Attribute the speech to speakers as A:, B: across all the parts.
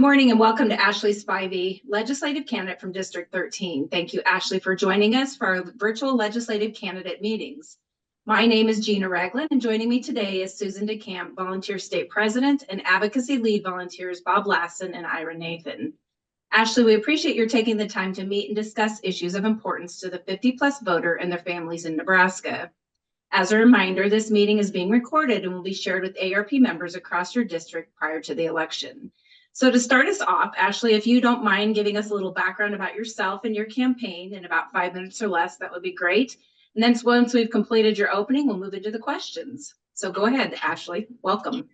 A: morning and welcome to Ashlei Spivey, legislative candidate from District 13. Thank you, Ashley, for joining us for our virtual legislative candidate meetings. My name is Gina Ragland, and joining me today is Susan DeCamp, volunteer state president, and advocacy lead volunteers Bob Lassen and Ira Nathan. Ashley, we appreciate your taking the time to meet and discuss issues of importance to the 50-plus voter and their families in Nebraska. As a reminder, this meeting is being recorded and will be shared with AARP members across your district prior to the election. So to start us off, Ashley, if you don't mind giving us a little background about yourself and your campaign in about 5 minutes or less, that would be great. And then once we've completed your opening, we'll move into the questions. So go ahead, Ashley. Welcome.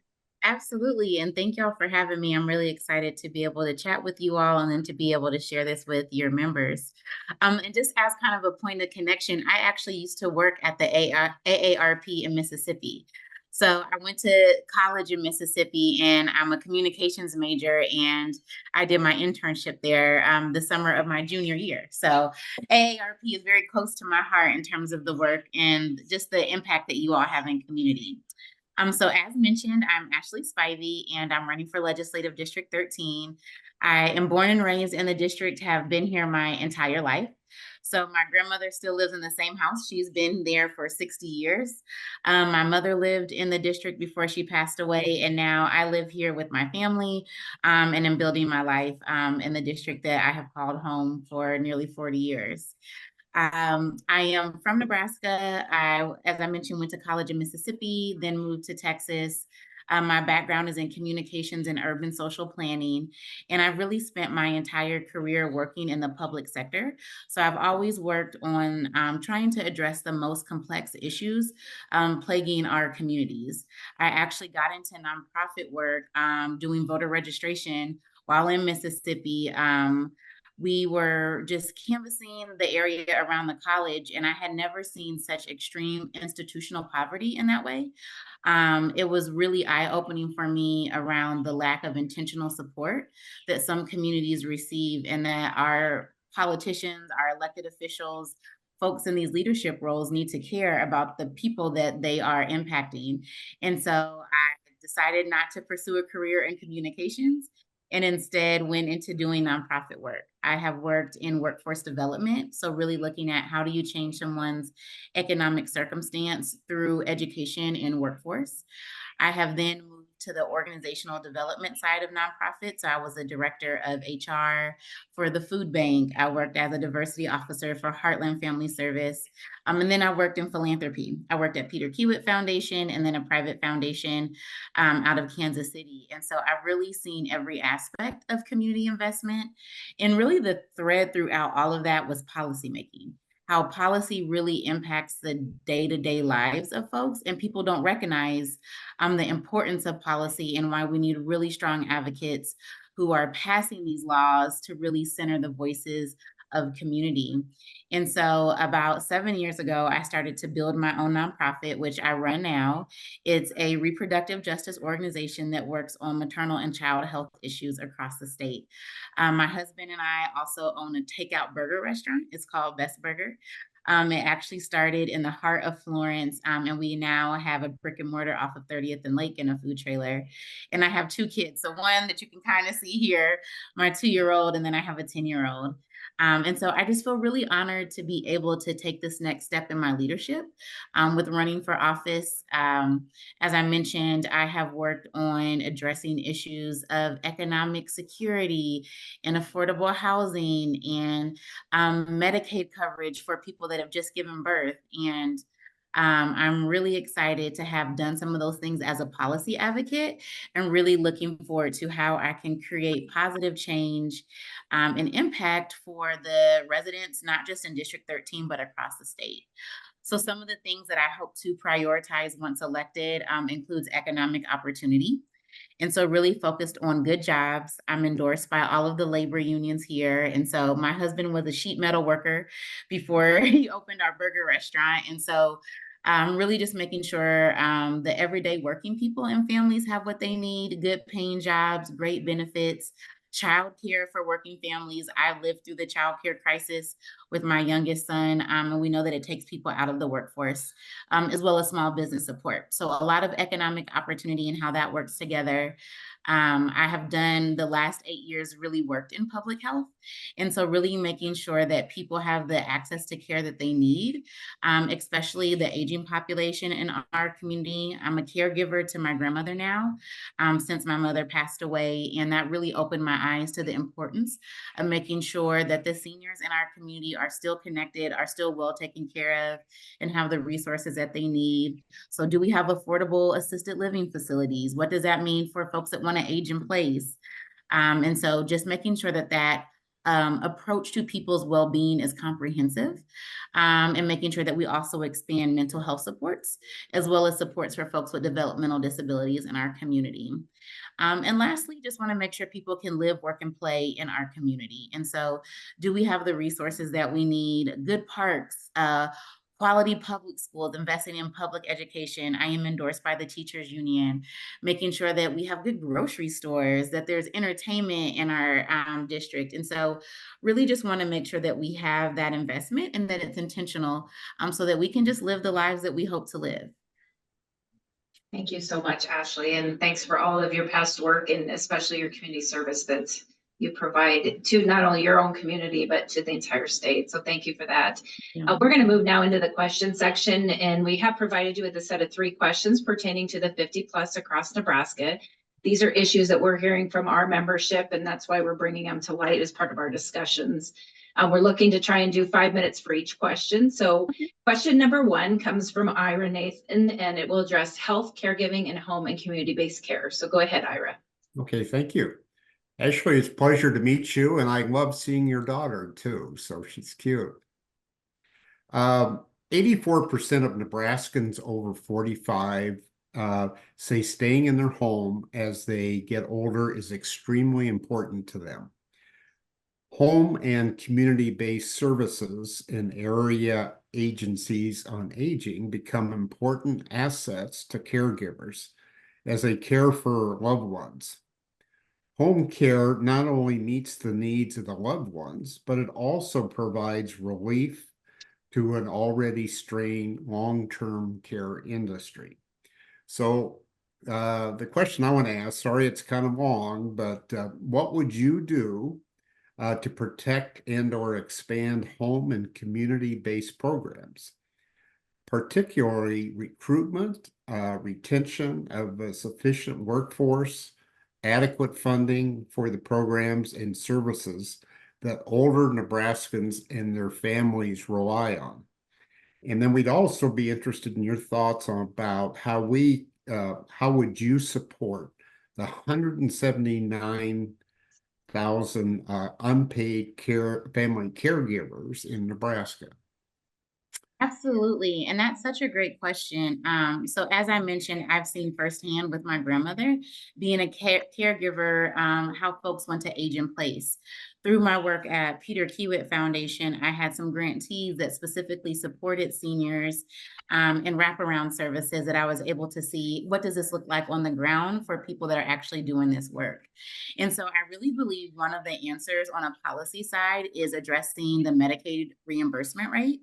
B: Absolutely. And thank y'all for having me. I'm really excited to be able to chat with you all and then to be able to share this with your members. And just as kind of a point of connection, I actually used to work at the AARP in Mississippi. So I went to college in Mississippi and I'm a communications major, and I did my internship there the summer of my junior year. So AARP is very close to my heart in terms of the work and just the impact that you all have in community. So as mentioned, I'm Ashlei Spivey, and I'm running for Legislative District 13. I am born and raised in the district, have been here my entire life. So my grandmother still lives in the same house. She's been there for 60 years. My mother lived in the district before she passed away, and now I live here with my family and am building my life in the district that I have called home for nearly 40 years. I am from Nebraska. As I mentioned, went to college in Mississippi, then moved to Texas. My background is in communications and urban social planning, and I've really spent my entire career working in the public sector. So I've always worked on trying to address the most complex issues plaguing our communities. I actually got into nonprofit work doing voter registration while in Mississippi. We were just canvassing the area around the college, and I had never seen such extreme institutional poverty in that way. It was really eye-opening for me around the lack of intentional support that some communities receive, and that our politicians, our elected officials, folks in these leadership roles need to care about the people that they are impacting. And so I decided not to pursue a career in communications and instead went into doing nonprofit work. I have worked in workforce development, so really looking at how do you change someone's economic circumstance through education and workforce. I have then moved to the organizational development side of nonprofits. So I was a director of HR for the food bank. I worked as a diversity officer for Heartland Family Service. And then I worked in philanthropy. I worked at Peter Kiewit Foundation and then a private foundation out of Kansas City. And so I've really seen every aspect of community investment. And really the thread throughout all of that was policymaking. How policy really impacts the day-to-day lives of folks, and people don't recognize the importance of policy and why we need really strong advocates who are passing these laws to really center the voices of community. And so about 7 years ago, I started to build my own nonprofit, which I run now. It's a reproductive justice organization that works on maternal and child health issues across the state. My husband and I also own a takeout burger restaurant. It's called Best Burger. It actually started in the heart of Florence, and we now have a brick and mortar off of 30th and Lake and a food trailer. And I have 2 kids. So one that you can kind of see here, my 2-year-old, and then I have a 10-year-old. And so I just feel really honored to be able to take this next step in my leadership with running for office. As I mentioned, I have worked on addressing issues of economic security and affordable housing and Medicaid coverage for people that have just given birth. And I'm really excited to have done some of those things as a policy advocate, and really looking forward to how I can create positive change and impact for the residents, not just in District 13, but across the state. So some of the things that I hope to prioritize once elected includes economic opportunity. And so really focused on good jobs. I'm endorsed by all of the labor unions here. And so my husband was a sheet metal worker before he opened our burger restaurant. And so really just making sure the everyday working people and families have what they need, good paying jobs, great benefits, childcare for working families. I lived through the childcare crisis with my youngest son, and we know that it takes people out of the workforce, as well as small business support. So a lot of economic opportunity and how that works together. I have done the last 8 years really worked in public health. And so really making sure that people have the access to care that they need, especially the aging population in our community. I'm a caregiver to my grandmother now, since my mother passed away. And that really opened my eyes to the importance of making sure that the seniors in our community are still connected, are still well taken care of, and have the resources that they need. So do we have affordable assisted living facilities? What does that mean for folks that want to age in place? And so just making sure that approach to people's well-being is comprehensive, and making sure that we also expand mental health supports, as well as supports for folks with developmental disabilities in our community. And lastly, just want to make sure people can live, work, and play in our community. And so do we have the resources that we need? Good parks, quality public schools, investing in public education. I am endorsed by the teachers union, making sure that we have good grocery stores, that there's entertainment in our district. And so really just want to make sure that we have that investment and that it's intentional, so that we can just live the lives that we hope to live.
A: Thank you so much, Ashley, and thanks for all of your past work and especially your community service that you provide to not only your own community, but to the entire state. So thank you for that.
B: Yeah.
A: We're going to move now into the question section, and we have provided you with a set of 3 questions pertaining to the 50 plus across Nebraska. These are issues that we're hearing from our membership, and that's why we're bringing them to light as part of our discussions. We're looking to try and do 5 minutes for each question. So question number 1 comes from Ira Nathan, and it will address health, caregiving, and home and community-based care. So go ahead, Ira.
C: Okay, thank you. Ashley, it's a pleasure to meet you, and I love seeing your daughter too, so she's cute. 84% of Nebraskans over 45 say staying in their home as they get older is extremely important to them. Home and community-based services and area agencies on aging become important assets to caregivers as they care for loved ones. Home care not only meets the needs of the loved ones, but it also provides relief to an already strained long-term care industry. So the question I want to ask, sorry it's kind of long, but what would you do to protect and or expand home and community-based programs, particularly recruitment, retention of a sufficient workforce, adequate funding for the programs and services that older Nebraskans and their families rely on? And then we'd also be interested in your thoughts on about how would you support the 179,000 unpaid family caregivers in Nebraska?
B: Absolutely. And that's such a great question. So as I mentioned, I've seen firsthand with my grandmother being a caregiver, how folks want to age in place. Through my work at Peter Kiewit Foundation, I had some grantees that specifically supported seniors and wraparound services that I was able to see what does this look like on the ground for people that are actually doing this work. And so I really believe one of the answers on a policy side is addressing the Medicaid reimbursement rate.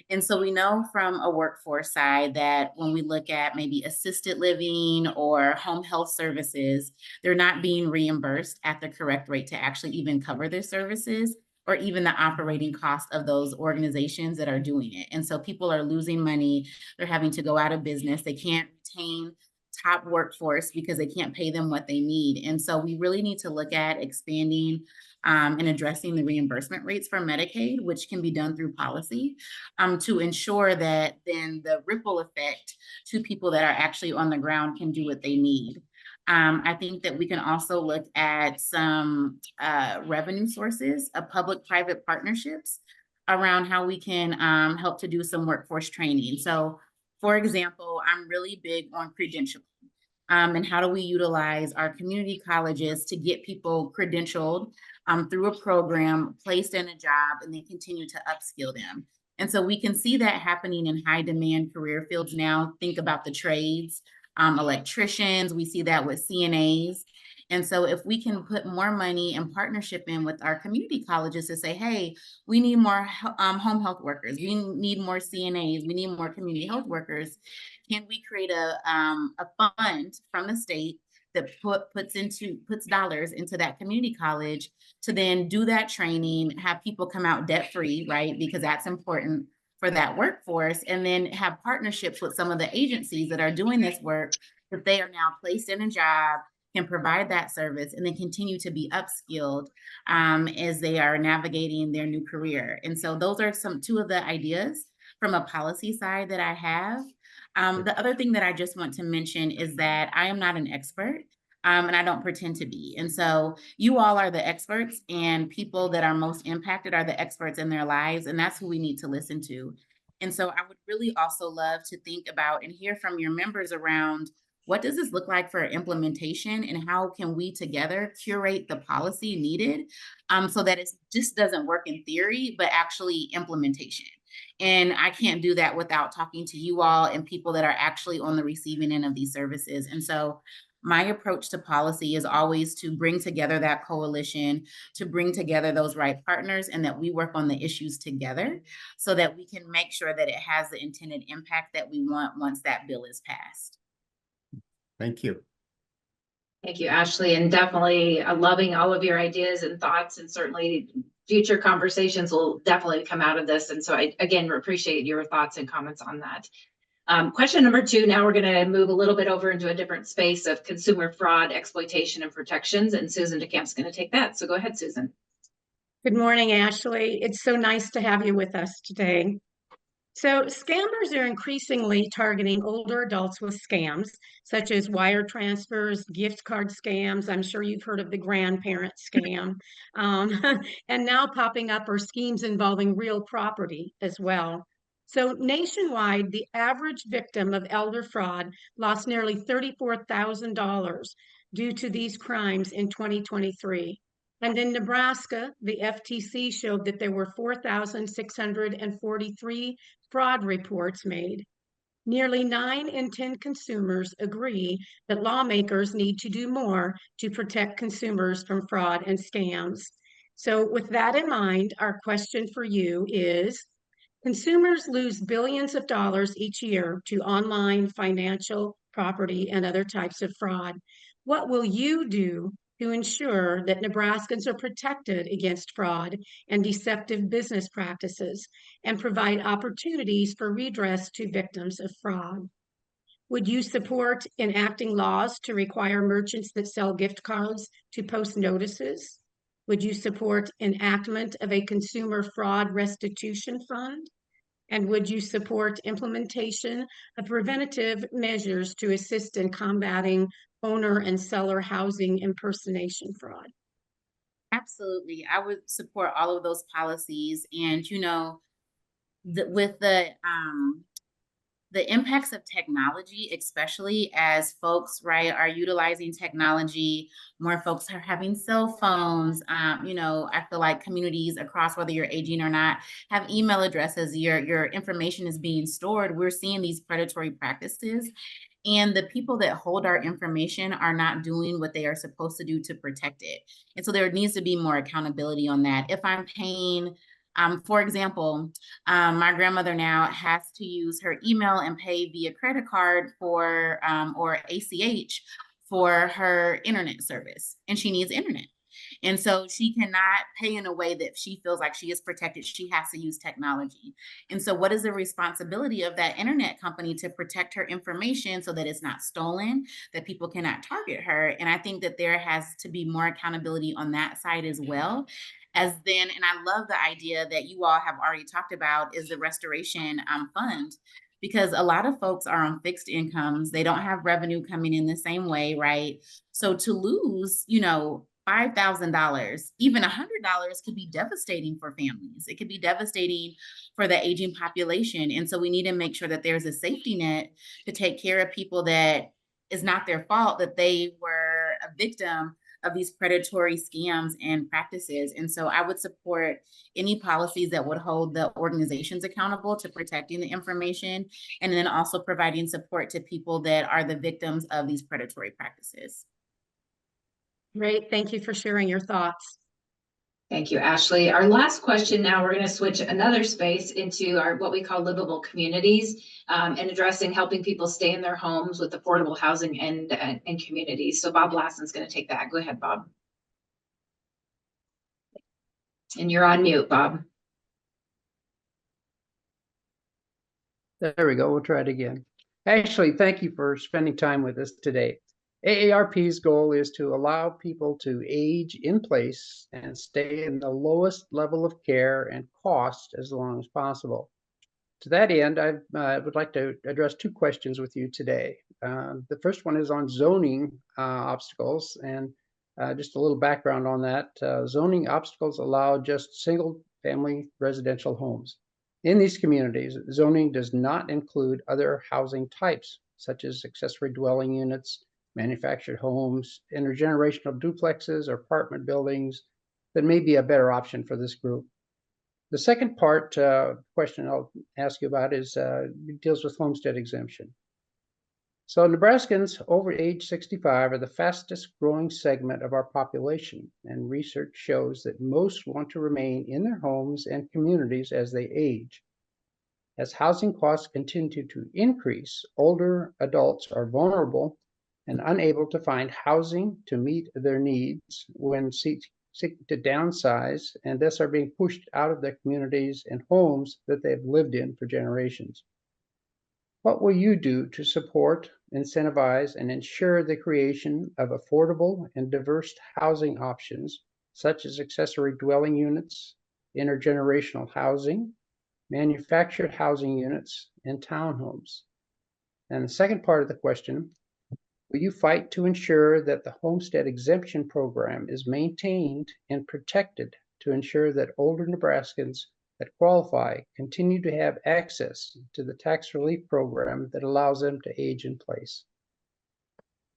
B: And so we know from a workforce side that when we look at maybe assisted living or home health services, they're not being reimbursed at the correct rate to actually even cover their services or even the operating cost of those organizations that are doing it. And so people are losing money. They're having to go out of business. They can't retain top workforce because they can't pay them what they need. And so we really need to look at expanding and addressing the reimbursement rates for Medicaid, which can be done through policy, to ensure that then the ripple effect to people that are actually on the ground can do what they need. I think that we can also look at some revenue sources of public-private partnerships around how we can help to do some workforce training. So, for example, I'm really big on credentialing. And how do we utilize our community colleges to get people credentialed through a program, placed in a job, and then continue to upskill them. And so we can see that happening in high demand career fields now. Think about the trades, electricians, we see that with CNAs. And so if we can put more money and partnership in with our community colleges to say, hey, we need more home health workers, we need more CNAs, we need more community health workers, can we create a fund from the state that puts dollars into that community college to then do that training, have people come out debt free, right? Because that's important for that workforce, and then have partnerships with some of the agencies that are doing this work, that they are now placed in a job, can provide that service, and then continue to be upskilled as they are navigating their new career. And so those are two of the ideas from a policy side that I have. The other thing that I just want to mention is that I am not an expert. And I don't pretend to be. And so you all are the experts, and people that are most impacted are the experts in their lives. And that's who we need to listen to. And so I would really also love to think about and hear from your members around, what does this look like for implementation, and how can we together curate the policy needed so that it just doesn't work in theory, but actually implementation. And I can't do that without talking to you all and people that are actually on the receiving end of these services. And so my approach to policy is always to bring together that coalition, to bring together those right partners, and that we work on the issues together so that we can make sure that it has the intended impact that we want once that bill is passed.
C: Thank you.
A: Thank you, Ashley, and definitely loving all of your ideas and thoughts, and certainly future conversations will definitely come out of this. And so I, again, appreciate your thoughts and comments on that. Question number 2, now we're going to move a little bit over into a different space of consumer fraud, exploitation, and protections. And Susan DeCamp's going to take that. So go ahead, Susan.
D: Good morning, Ashley. It's so nice to have you with us today. So scammers are increasingly targeting older adults with scams, such as wire transfers, gift card scams. I'm sure you've heard of the grandparent scam. And now popping up are schemes involving real property as well. So nationwide, the average victim of elder fraud lost nearly $34,000 due to these crimes in 2023. And in Nebraska, the FTC showed that there were 4,643 fraud reports made. Nearly 9 in 10 consumers agree that lawmakers need to do more to protect consumers from fraud and scams. So with that in mind, our question for you is, consumers lose billions of dollars each year to online, financial, property, and other types of fraud. What will you do to ensure that Nebraskans are protected against fraud and deceptive business practices, and provide opportunities for redress to victims of fraud? Would you support enacting laws to require merchants that sell gift cards to post notices? Would you support enactment of a consumer fraud restitution fund? And would you support implementation of preventative measures to assist in combating owner and seller housing impersonation fraud?
B: Absolutely. I would support all of those policies. And, you know, with the impacts of technology, especially as folks, right, are utilizing technology, more folks are having cell phones. You know, I feel like communities across, whether you're aging or not, have email addresses, your information is being stored. We're seeing these predatory practices, and the people that hold our information are not doing what they are supposed to do to protect it. And so there needs to be more accountability on that. If I'm paying, for example, my grandmother now has to use her email and pay via credit card for, or ACH for her internet service, and she needs internet. And so she cannot pay in a way that she feels like she is protected. She has to use technology. And so what is the responsibility of that internet company to protect her information so that it's not stolen, that people cannot target her? And I think that there has to be more accountability on that side as well. As then, and I love the idea that you all have already talked about, is the restoration fund. Because a lot of folks are on fixed incomes. They don't have revenue coming in the same way, right? So to lose, you know, $5,000, even $100 could be devastating for families. It could be devastating for the aging population. And so we need to make sure that there's a safety net to take care of people that is not their fault, that they were a victim of these predatory scams and practices. And so I would support any policies that would hold the organizations accountable to protecting the information, and then also providing support to people that are the victims of these predatory practices.
D: Great, thank you for sharing your thoughts.
A: Thank you, Ashley. Our last question now, we're going to switch another space into our what we call livable communities, and addressing helping people stay in their homes with affordable housing and communities. So Bob Lassen's going to take that. Go ahead, Bob. And you're on mute, Bob.
E: There we go. We'll try it again. Ashley, thank you for spending time with us today. AARP's goal is to allow people to age in place and stay in the lowest level of care and cost as long as possible. To that end, I would like to address two questions with you today. The first one is on zoning obstacles, and just a little background on that. Zoning obstacles allow just single-family residential homes. In these communities, zoning does not include other housing types, such as accessory dwelling units, manufactured homes, intergenerational duplexes, or apartment buildings that may be a better option for this group. The second part question I'll ask you about is deals with homestead exemption. So Nebraskans over age 65 are the fastest growing segment of our population, and research shows that most want to remain in their homes and communities as they age. As housing costs continue to increase, older adults are vulnerable and unable to find housing to meet their needs when seeking to downsize, and thus are being pushed out of their communities and homes that they've lived in for generations. What will you do to support, incentivize, and ensure the creation of affordable and diverse housing options, such as accessory dwelling units, intergenerational housing, manufactured housing units, and townhomes? And the second part of the question, will you fight to ensure that the homestead exemption program is maintained and protected to ensure that older Nebraskans that qualify continue to have access to the tax relief program that allows them to age in place?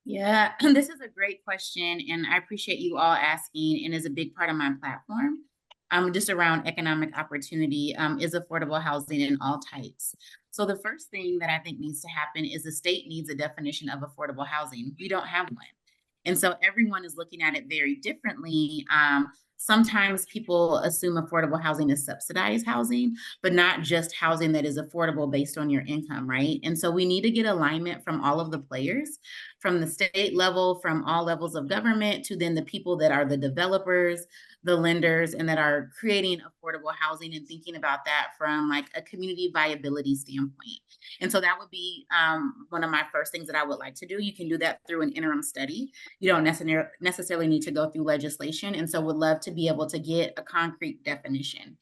B: Yeah, this is a great question, and I appreciate you all asking, and is a big part of my platform. Just around economic opportunity is affordable housing in all types. So the first thing that I think needs to happen is the state needs a definition of affordable housing. We don't have one. And so everyone is looking at it very differently. Sometimes people assume affordable housing is subsidized housing, but not just housing that is affordable based on your income, right? And so we need to get alignment from all of the players, from the state level, from all levels of government, to then the people that are the developers, the lenders, and that are creating affordable housing and thinking about that from like a community viability standpoint. And so that would be one of my first things that I would like to do. You can do that through an interim study. You don't necessarily need to go through legislation. And so would love to be able to get a concrete definition.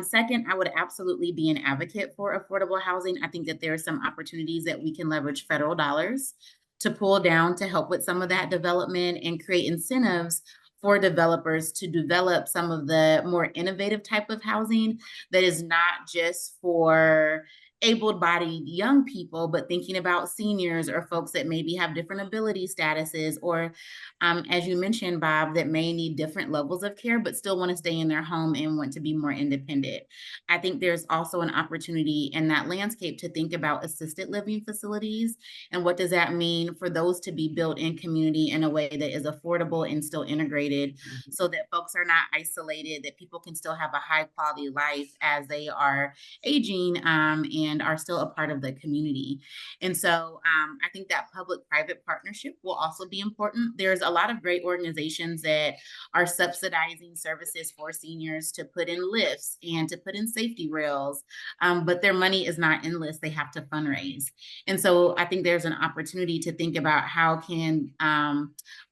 B: Second, I would absolutely be an advocate for affordable housing. I think that there are some opportunities that we can leverage federal dollars to pull down to help with some of that development and create incentives for developers to develop some of the more innovative type of housing that is not just for able-bodied young people, but thinking about seniors or folks that maybe have different ability statuses, or as you mentioned, Bob, that may need different levels of care, but still want to stay in their home and want to be more independent. I think there's also an opportunity in that landscape to think about assisted living facilities, and what does that mean for those to be built in community in a way that is affordable and still integrated, so that folks are not isolated, that people can still have a high quality life as they are aging and are still a part of the community. And so I think that public-private partnership will also be important. There's a lot of great organizations that are subsidizing services for seniors to put in lifts and to put in safety rails, but their money is not in lifts. They have to fundraise. And so I think there's an opportunity to think about how can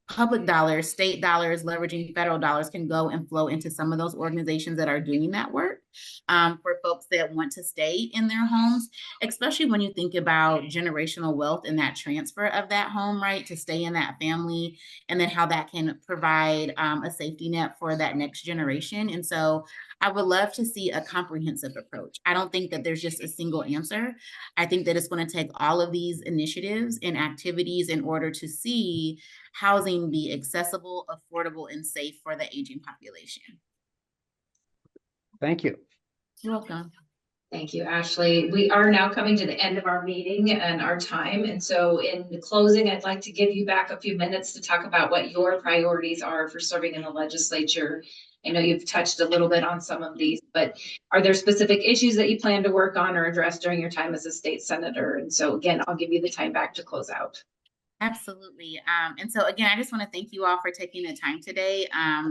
B: public dollars, state dollars, leveraging federal dollars can go and flow into some of those organizations that are doing that work for folks that want to stay in their homes, especially when you think about generational wealth and that transfer of that home, right, to stay in that family, and then how that can provide a safety net for that next generation. And so I would love to see a comprehensive approach. I don't think that there's just a single answer. I think that it's going to take all of these initiatives and activities in order to see housing be accessible, affordable, and safe for the aging population.
E: Thank you.
B: You're welcome.
A: Thank you, Ashley. We are now coming to the end of our meeting and our time. And so in the closing, I'd like to give you back a few minutes to talk about what your priorities are for serving in the legislature I know you've touched a little bit on some of these, but are there specific issues that you plan to work on or address during your time as a state senator? And so again, I'll give you the time back to close out.
B: Absolutely. And so again, I just want to thank you all for taking the time today.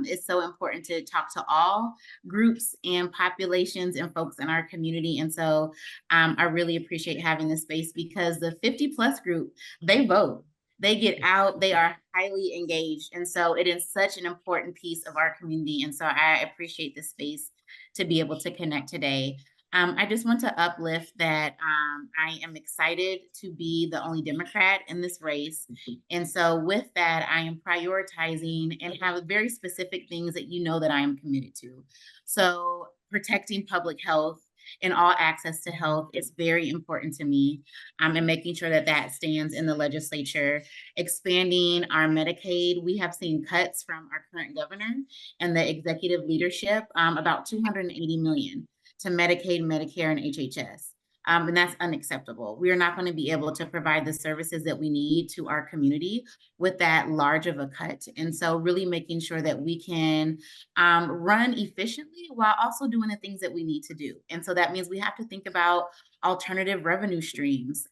B: It's so important to talk to all groups and populations and folks in our community. And so I really appreciate having this space because the 50+ group, they vote. They get out, they are highly engaged. And so it is such an important piece of our community. And so I appreciate this space to be able to connect today. I just want to uplift that I am excited to be the only Democrat in this race. And so with that, I am prioritizing and have very specific things that you know that I am committed to. So protecting public health and all access to health is very important to me. And making sure that that stands in the legislature. Expanding our Medicaid. We have seen cuts from our current governor and the executive leadership, about $280 million to Medicaid, Medicare, and HHS. And that's unacceptable. We are not going to be able to provide the services that we need to our community with that large of a cut. And so really making sure that we can run efficiently while also doing the things that we need to do. And so that means we have to think about alternative revenue streams.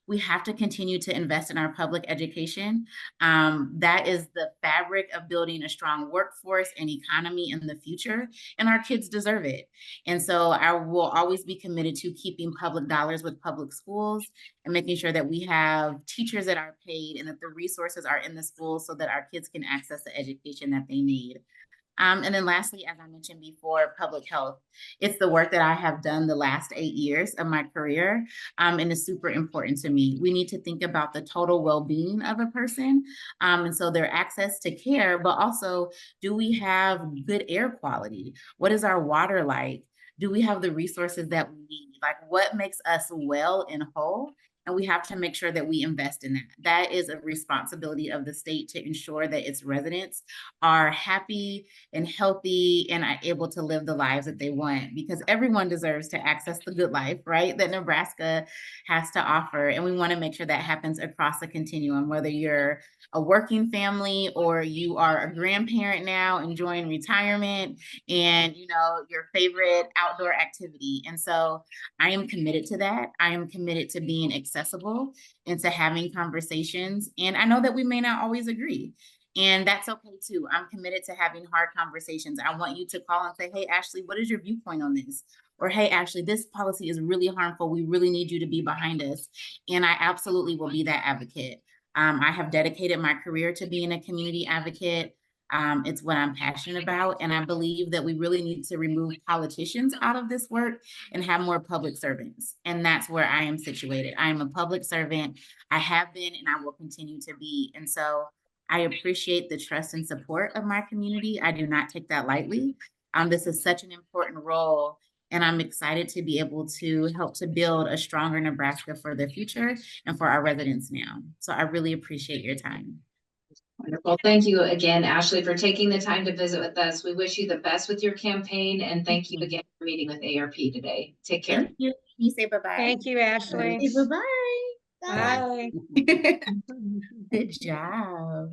B: We have to continue to invest in our public education. That is the fabric of building a strong workforce and economy in the future, and our kids deserve it. And so I will always be committed to keeping public dollars with public schools and making sure that we have teachers that are paid and that the resources are in the schools so that our kids can access the education that they need. And then lastly, as I mentioned before, public health. It's the work that I have done the last 8 years of my career, and it's super important to me. We need to think about the total well-being of a person, and so their access to care, but also, do we have good air quality? What is our water like? Do we have the resources that we need? Like, what makes us well and whole? And we have to make sure that we invest in that. That is a responsibility of the state to ensure that its residents are happy and healthy and are able to live the lives that they want, because everyone deserves to access the good life, right, that Nebraska has to offer. And we want to make sure that happens across the continuum, whether you're a working family or you are a grandparent now enjoying retirement and, you know, your favorite outdoor activity. And so I am committed to that. I am committed to being accessible and to having conversations. And I know that we may not always agree. And that's okay too. I'm committed to having hard conversations. I want you to call and say, hey, Ashlei, what is your viewpoint on this? Or, hey, Ashlei, this policy is really harmful. We really need you to be behind us. And I absolutely will be that advocate. I have dedicated my career to being a community advocate. It's what I'm passionate about. And I believe that we really need to remove politicians out of this work and have more public servants. And that's where I am situated. I am a public servant. I have been, and I will continue to be. And so I appreciate the trust and support of my community. I do not take that lightly. This is such an important role, and I'm excited to be able to help to build a stronger Nebraska for the future and for our residents now. So I really appreciate your time.
A: Wonderful. Thank you again, Ashlei, for taking the time to visit with us. We wish you the best with your campaign, and thank you again for meeting with AARP today. Take care.
B: Thank you. You say bye-bye.
D: Thank you, Ashlei.
B: Say bye-bye.
D: Bye.
B: Good job.